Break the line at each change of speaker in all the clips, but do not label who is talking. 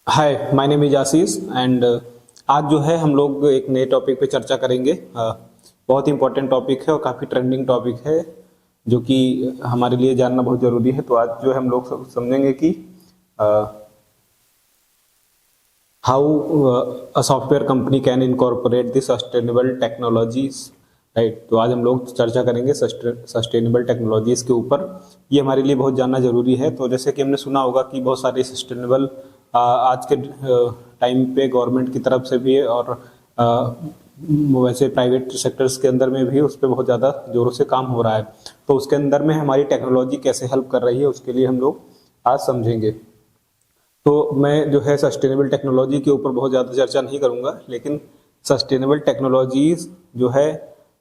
Hi, my name is Ashish and आज जो है हम लोग एक नए टॉपिक पे चर्चा करेंगे। बहुत इंपॉर्टेंट टॉपिक है और काफ़ी ट्रेंडिंग टॉपिक है जो कि हमारे लिए जानना बहुत ज़रूरी है। तो आज जो है हम लोग समझेंगे कि how a software company can incorporate the sustainable technologies, right. तो आज हम लोग चर्चा करेंगे सस्टेनेबल टेक्नोलॉजीज के ऊपर। ये हमारे लिए बहुत जानना जरूरी है। तो जैसे कि हमने सुना होगा कि बहुत सारे सस्टेनेबल आज के टाइम पे गवर्नमेंट की तरफ से भी है और वैसे प्राइवेट सेक्टर्स के अंदर में भी उस पर बहुत ज़्यादा जोरों से काम हो रहा है। तो उसके अंदर में हमारी टेक्नोलॉजी कैसे हेल्प कर रही है उसके लिए हम लोग आज समझेंगे। तो मैं जो है सस्टेनेबल टेक्नोलॉजी के ऊपर बहुत ज़्यादा चर्चा नहीं करूँगा, लेकिन सस्टेनेबल टेक्नोलॉजीज जो है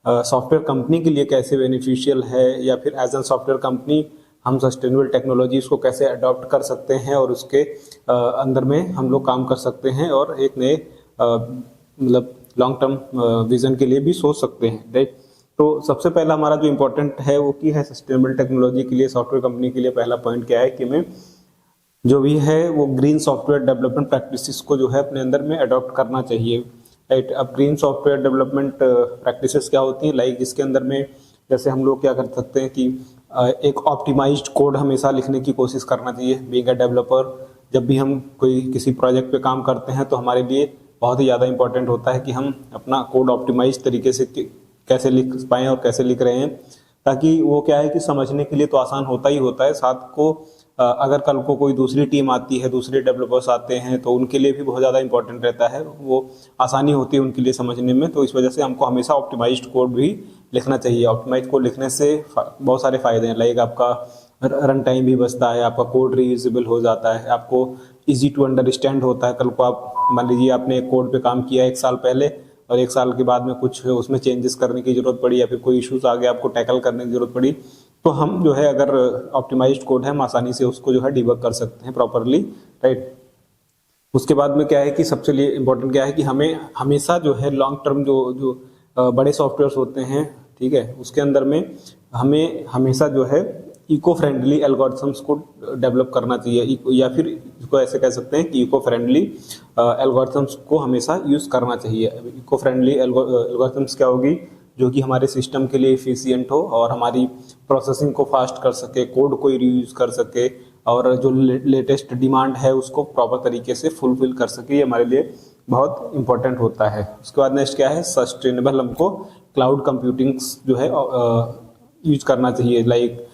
सॉफ्टवेयर कंपनी के लिए कैसे बेनिफिशियल है, या फिर एज एन सॉफ्टवेयर कंपनी हम सस्टेनेबल टेक्नोलॉजीज को कैसे अडॉप्ट कर सकते हैं और उसके अंदर में हम लोग काम कर सकते हैं और एक नए मतलब लॉन्ग टर्म विजन के लिए भी सोच सकते हैं, राइट। तो सबसे पहला हमारा जो इम्पोर्टेंट है वो की है सस्टेनेबल टेक्नोलॉजी के लिए सॉफ्टवेयर कंपनी के लिए पहला पॉइंट क्या है कि हमें जो भी है वो ग्रीन सॉफ्टवेयर डेवलपमेंट प्रैक्टिसेस को जो है अपने अंदर में अडॉप्ट करना चाहिए, राइट। अब ग्रीन सॉफ्टवेयर डेवलपमेंट प्रैक्टिसेस क्या होती हैं, लाइक जिसके अंदर में जैसे हम लोग क्या कर सकते हैं कि एक ऑप्टिमाइज्ड कोड हमेशा लिखने की कोशिश करना चाहिए। बीइंग अ डेवलपर, जब भी हम कोई किसी प्रोजेक्ट पे काम करते हैं तो हमारे लिए बहुत ही ज़्यादा इंपॉर्टेंट होता है कि हम अपना कोड ऑप्टिमाइज तरीके से कैसे लिख पाएँ और कैसे लिख रहे हैं, ताकि वो क्या है कि समझने के लिए तो आसान होता ही होता है, साथ को अगर कल को कोई दूसरी टीम आती है, दूसरे डेवलपर्स आते हैं तो उनके लिए भी बहुत ज़्यादा इंपॉर्टेंट रहता है, वो आसानी होती है उनके लिए समझने में। तो इस वजह से हमको हमेशा ऑप्टिमाइज्ड कोड भी लिखना चाहिए। ऑप्टिमाइज्ड कोड लिखने से बहुत सारे फायदे हैं, लाइक आपका रन टाइम भी बचता है, आपका कोड रीयूजेबल हो जाता है, आपको इजी टू अंडरस्टैंड होता है। कल को आप मान लीजिए आपने एक कोड पे काम किया 1 साल पहले और 1 साल के बाद में कुछ उसमें चेंजेस करने की जरूरत पड़ी या फिर कोई इश्यूज आ गया आपको टैकल करने की जरूरत पड़ी, तो हम जो है अगर ऑप्टिमाइज्ड कोड है हम आसानी से उसको जो है डिबग कर सकते हैं प्रॉपरली, राइट। उसके बाद में क्या है कि सबसे लिए इम्पोर्टेंट क्या है कि हमें हमेशा जो है लॉन्ग टर्म जो जो बड़े सॉफ्टवेयर होते हैं, ठीक है, उसके अंदर में हमें हमेशा जो है इको फ्रेंडली एल्गोरिथम्स को डेवलप करना चाहिए, या फिर इसको ऐसे कह सकते हैं कि इको फ्रेंडली एल्गोरिथम्स को हमेशा यूज़ करना चाहिए। इको फ्रेंडली एल्गोरिथम्स क्या होगी, जो कि हमारे सिस्टम के लिए इफिशियंट हो और हमारी प्रोसेसिंग को फास्ट कर सके, कोड को रीयूज कर सके और जो लेटेस्ट डिमांड है उसको प्रॉपर तरीके से फुलफिल कर सके। ये हमारे लिए बहुत इंपॉर्टेंट होता है। उसके बाद नेक्स्ट क्या है, सस्टेनेबल हमको क्लाउड कंप्यूटिंग जो है यूज करना चाहिए। लाइक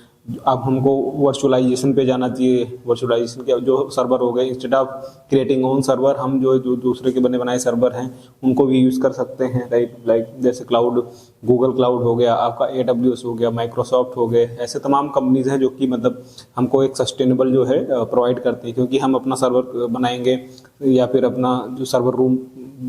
अब हमको वर्चुअलाइजेशन पे जाना चाहिए। वर्चुअलाइजेशन के जो सर्वर हो गए, instead of creating own server, हम जो दूसरे के बने बनाए सर्वर हैं उनको भी यूज़ कर सकते हैं, राइट। लाइक जैसे क्लाउड, गूगल क्लाउड हो गया, आपका AWS हो गया, माइक्रोसॉफ्ट हो गए, ऐसे तमाम कंपनीज हैं जो कि मतलब हमको एक सस्टेनेबल जो है प्रोवाइड करते हैं। क्योंकि हम अपना सर्वर बनाएंगे या फिर अपना जो सर्वर रूम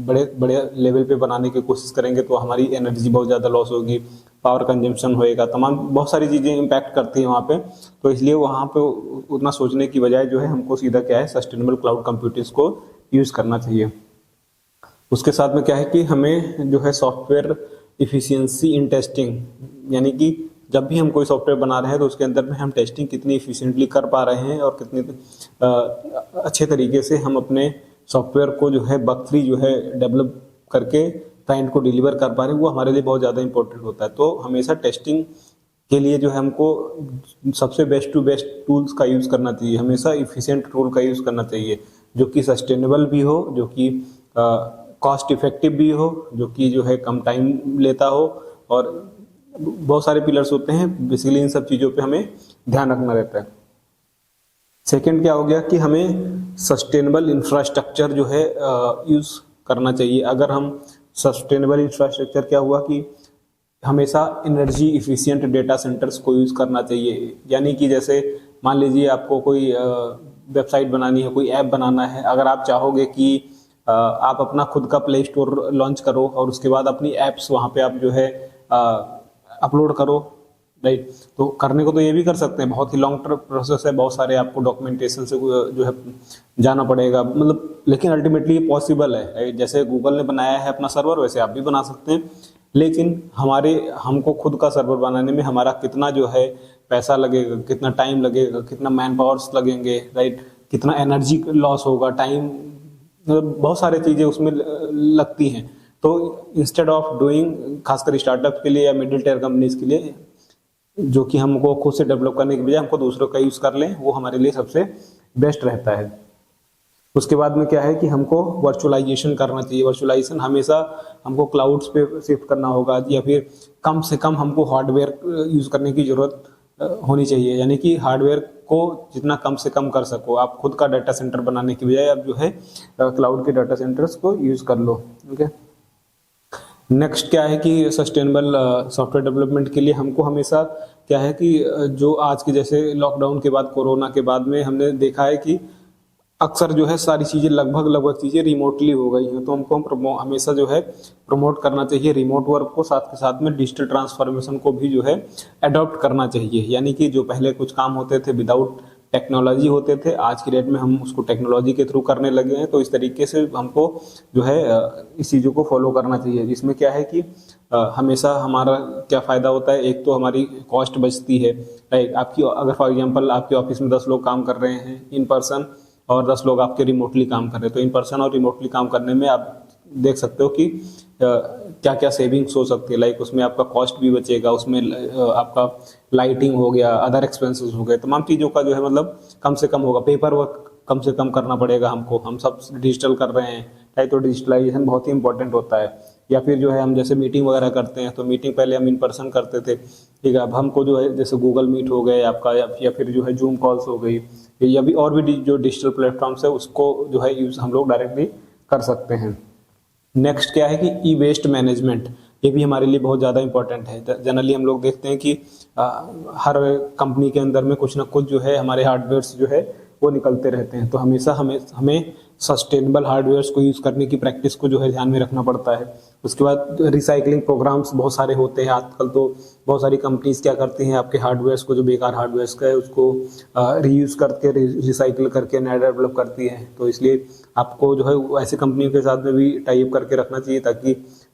बड़े बड़े लेवल पे बनाने की कोशिश करेंगे तो हमारी एनर्जी बहुत ज़्यादा लॉस होगी, पावर कंजम्पशन होएगा, तमाम बहुत सारी चीज़ें इम्पैक्ट करती हैं वहाँ पे। तो इसलिए वहाँ पे उतना सोचने की बजाय जो है हमको सीधा क्या है सस्टेनेबल क्लाउड कंप्यूटिंग्स को यूज़ करना चाहिए। उसके साथ में क्या है कि हमें जो है सॉफ्टवेयर इफिशियंसी इन टेस्टिंग, यानी कि जब भी हम कोई सॉफ्टवेयर बना रहे हैं तो उसके अंदर में हम टेस्टिंग कितनी इफिशिएंटली कर पा रहे हैं और कितने अच्छे तरीके से हम अपने सॉफ्टवेयर को जो है बग फ्री जो है डेवलप करके क्लाइंट को डिलीवर कर पा रहे हैं, वो हमारे लिए बहुत ज़्यादा इंपॉर्टेंट होता है। तो हमेशा टेस्टिंग के लिए जो है हमको सबसे बेस्ट टू बेस्ट टूल्स का यूज़ करना चाहिए, हमेशा इफिशिएंट टूल का यूज़ करना चाहिए जो कि सस्टेनेबल भी हो, जो कि कॉस्ट इफेक्टिव भी हो, जो कि जो है कम टाइम लेता हो, और बहुत सारे पिलर्स होते हैं। बेसिकली इन सब चीज़ों पे हमें ध्यान रखना रहता है। सेकंड क्या हो गया कि हमें सस्टेनेबल इंफ्रास्ट्रक्चर जो है यूज़ करना चाहिए। अगर हम सस्टेनेबल इंफ्रास्ट्रक्चर क्या हुआ कि हमेशा एनर्जी इफिशिएंट डेटा सेंटर्स को यूज़ करना चाहिए। यानी कि जैसे मान लीजिए आपको कोई वेबसाइट बनानी है, कोई ऐप बनाना है, अगर आप चाहोगे कि आप अपना खुद का प्ले स्टोर लॉन्च करो और उसके बाद अपनी ऐप्स वहाँ पे आप जो है अपलोड करो, राइट। तो करने को तो ये भी कर सकते हैं, बहुत ही लॉन्ग टर्म प्रोसेस है, बहुत सारे आपको डॉक्यूमेंटेशन से जो है जाना पड़ेगा, मतलब, लेकिन अल्टीमेटली ये पॉसिबल है। जैसे गूगल ने बनाया है अपना सर्वर, वैसे आप भी बना सकते हैं। लेकिन हमको खुद का सर्वर बनाने में हमारा कितना जो है पैसा लगेगा, कितना टाइम लगेगा, कितना मैन पावर्स लगेंगे, राइट। कितना एनर्जी लॉस होगा, टाइम, मतलब बहुत सारी चीज़ें उसमें लगती हैं। तो इंस्टेड ऑफ डूइंग, खासकर स्टार्टअप के लिए या मिडिल टियर कंपनीज के लिए, जो कि हमको खुद से डेवलप करने के बजाय हमको दूसरों का यूज़ कर लें, वो हमारे लिए सबसे बेस्ट रहता है। उसके बाद में क्या है कि हमको वर्चुअलाइजेशन करना चाहिए। वर्चुअलाइजेशन हमेशा हमको क्लाउड्स पे शिफ्ट करना होगा, या फिर कम से कम हमको हार्डवेयर यूज़ करने की ज़रूरत होनी चाहिए। यानी कि हार्डवेयर को जितना कम से कम कर सको, आप खुद का डाटा सेंटर बनाने की बजाय आप जो है क्लाउड के डाटा सेंटर्स को यूज़ कर लो। ओके, नेक्स्ट क्या है कि सस्टेनेबल सॉफ्टवेयर डेवलपमेंट के लिए हमको हमेशा क्या है कि जो आज के जैसे लॉकडाउन के बाद, कोरोना के बाद में हमने देखा है कि अक्सर जो है सारी चीज़ें लगभग चीज़ें रिमोटली हो गई हैं। तो हमको हमेशा जो है प्रमोट करना चाहिए रिमोट वर्क को, साथ के साथ में डिजिटल ट्रांसफॉर्मेशन को भी जो है अडॉप्ट करना चाहिए। यानी कि जो पहले कुछ काम होते थे विदाउट टेक्नोलॉजी होते थे, आज की डेट में हम उसको टेक्नोलॉजी के थ्रू करने लगे हैं। तो इस तरीके से हमको जो है इस चीज़ों को फॉलो करना चाहिए, जिसमें क्या है कि हमेशा हमारा क्या फ़ायदा होता है। एक तो हमारी कॉस्ट बचती है, राइट। आपकी अगर फॉर एग्जांपल आपके ऑफिस में 10 लोग काम कर रहे हैं इन पर्सन और 10 लोग आपके रिमोटली काम कर रहे हैं, तो इन पर्सन और रिमोटली काम करने में आप देख सकते हो कि क्या क्या सेविंग्स हो सकती है। लाइक उसमें आपका कॉस्ट भी बचेगा, उसमें आपका लाइटिंग हो गया, अदर एक्सपेंसेस हो गए, तमाम चीज़ों का जो है मतलब कम से कम होगा। पेपर वर्क कम से कम करना पड़ेगा हमको, हम सब डिजिटल कर रहे हैं, राइट। तो डिजिटलाइजेशन बहुत ही इंपॉर्टेंट होता है। या फिर जो है हम जैसे मीटिंग वगैरह करते हैं, तो मीटिंग पहले हम इन पर्सन करते थे, ठीक है। अब हमको जो है जैसे गूगल मीट हो गए आपका, या फिर जो है जूम कॉल्स हो गई, या भी और भी जो डिजिटल प्लेटफॉर्म्स है उसको जो है यूज़ हम लोग डायरेक्टली कर सकते हैं। नेक्स्ट क्या है कि ई वेस्ट मैनेजमेंट, ये भी हमारे लिए बहुत ज़्यादा इंपॉर्टेंट है। जनरली हम लोग देखते हैं कि हर कंपनी के अंदर में कुछ ना कुछ जो है हमारे हार्डवेयर्स जो है वो निकलते रहते हैं। तो हमेशा हमें सस्टेनेबल हार्डवेयर्स को यूज़ करने की प्रैक्टिस को जो है ध्यान में रखना पड़ता है। उसके बाद रिसाइकलिंग प्रोग्राम्स बहुत सारे होते हैं आजकल। तो बहुत सारी कंपनीज क्या करती हैं, आपके हार्डवेयर्स को, जो बेकार हार्डवेयर्स का है उसको रीयूज़ करके रिसाइकिल करके नया डेवलप करती है। तो इसलिए आपको जो है ऐसी कंपनियों के साथ में भी टाई अप करके रखना चाहिए, ताकि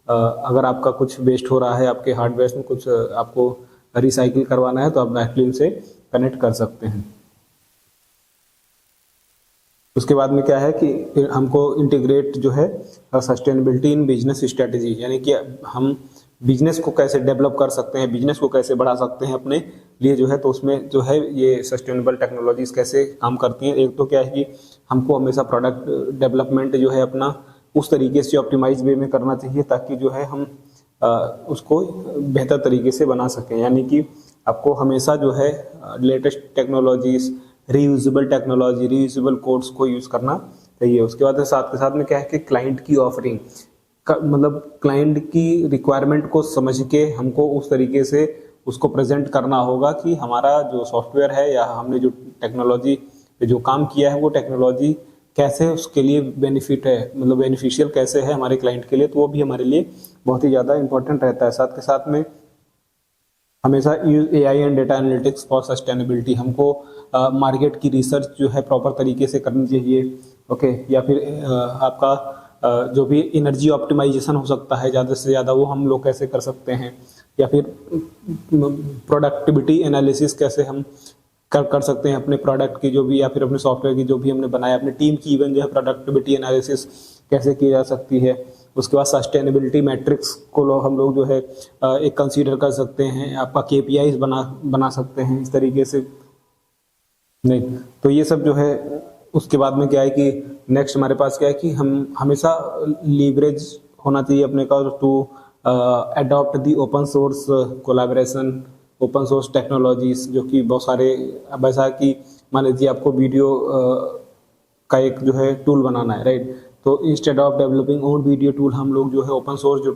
अगर आपका कुछ वेस्ट हो रहा है आपके हार्डवेयर्स में, कुछ आपको रिसाइकिल करवाना है, तो आप डायरेक्टली उनसे कनेक्ट कर सकते हैं। उसके बाद में क्या है कि हमको इंटीग्रेट जो है सस्टेनेबिलिटी इन बिजनेस स्ट्रेटजी, यानी कि हम बिजनेस को कैसे डेवलप कर सकते हैं, बिजनेस को कैसे बढ़ा सकते हैं अपने लिए जो है। तो उसमें जो है ये सस्टेनेबल टेक्नोलॉजीज कैसे काम करती हैं। एक तो क्या है कि हमको हमेशा प्रोडक्ट डेवलपमेंट जो है अपना उस तरीके से ऑप्टिमाइज वे में करना चाहिए, ताकि जो है हम उसको बेहतर तरीके से बना सकें। यानी कि आपको हमेशा जो है latest technologies, reusable technology, reusable codes को यूज़ करना चाहिए। उसके बाद साथ के साथ में क्या है कि क्लाइंट की ऑफरिंग, मतलब क्लाइंट की रिक्वायरमेंट को समझ के हमको उस तरीके से उसको प्रेजेंट करना होगा कि हमारा जो सॉफ्टवेयर है या हमने जो टेक्नोलॉजी पे जो काम किया है वो टेक्नोलॉजी कैसे उसके लिए बेनिफिट है, मतलब बेनिफिशियल कैसे है हमारे क्लाइंट के लिए। तो वो भी हमारे लिए बहुत ही ज़्यादा इंपॉर्टेंट रहता है। साथ के साथ में हमेशा use AI and data analytics for sustainability, हमको मार्केट की रिसर्च जो है प्रॉपर तरीके से करनी चाहिए। ओके, या फिर आपका जो भी एनर्जी ऑप्टिमाइजेशन हो सकता है ज़्यादा से ज़्यादा, वो हम लोग कैसे कर सकते हैं। या फिर प्रोडक्टिविटी एनालिसिस कैसे हम कर सकते हैं अपने प्रोडक्ट की जो भी, या फिर अपने सॉफ्टवेयर की जो भी हमने बनाया, अपने टीम की इवन जो है प्रोडक्टिविटी एनालिसिस कैसे की जा सकती है। उसके बाद सस्टेनेबिलिटी मैट्रिक्स को हम लोग जो है एक कंसीडर कर सकते हैं, आपका KPIs बना सकते हैं इस तरीके से। नहीं तो ये सब जो है, उसके बाद में क्या है कि नेक्स्ट हमारे पास क्या है कि हम हमेशा लीवरेज होना चाहिए अपने का to adopt the open source collaboration, open source technologies, जो कि बहुत सारे, अब ऐसा कि मान लीजिए आपको वीडियो का एक जो है टूल बनाना है, राइट। तो instead of developing own video tool, हम लोग जो है ओपन सोर्स जो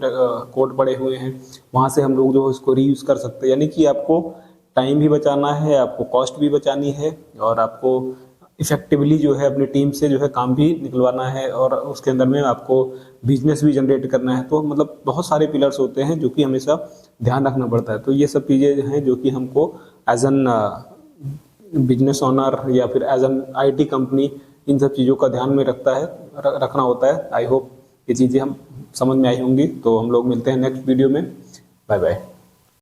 कोड पड़े हुए हैं वहाँ से हम लोग जो है इसको रीयूज़ कर सकते हैं। यानी कि आपको टाइम भी बचाना है, आपको कॉस्ट भी बचानी है, और आपको इफेक्टिवली जो है अपनी टीम से जो है काम भी निकलवाना है, और उसके अंदर में आपको बिजनेस भी जनरेट करना है। तो मतलब बहुत सारे पिलर्स होते हैं जो कि हमेशा ध्यान रखना पड़ता है। तो ये सब चीज़ें हैं जो कि हमको एज एन बिजनेस ओनर या फिर एज एन IT कंपनी इन सब चीज़ों का ध्यान में रखना होता है। आई होप ये चीज़ें हम समझ में आई होंगी। तो हम लोग मिलते हैं नेक्स्ट वीडियो में। Bye bye.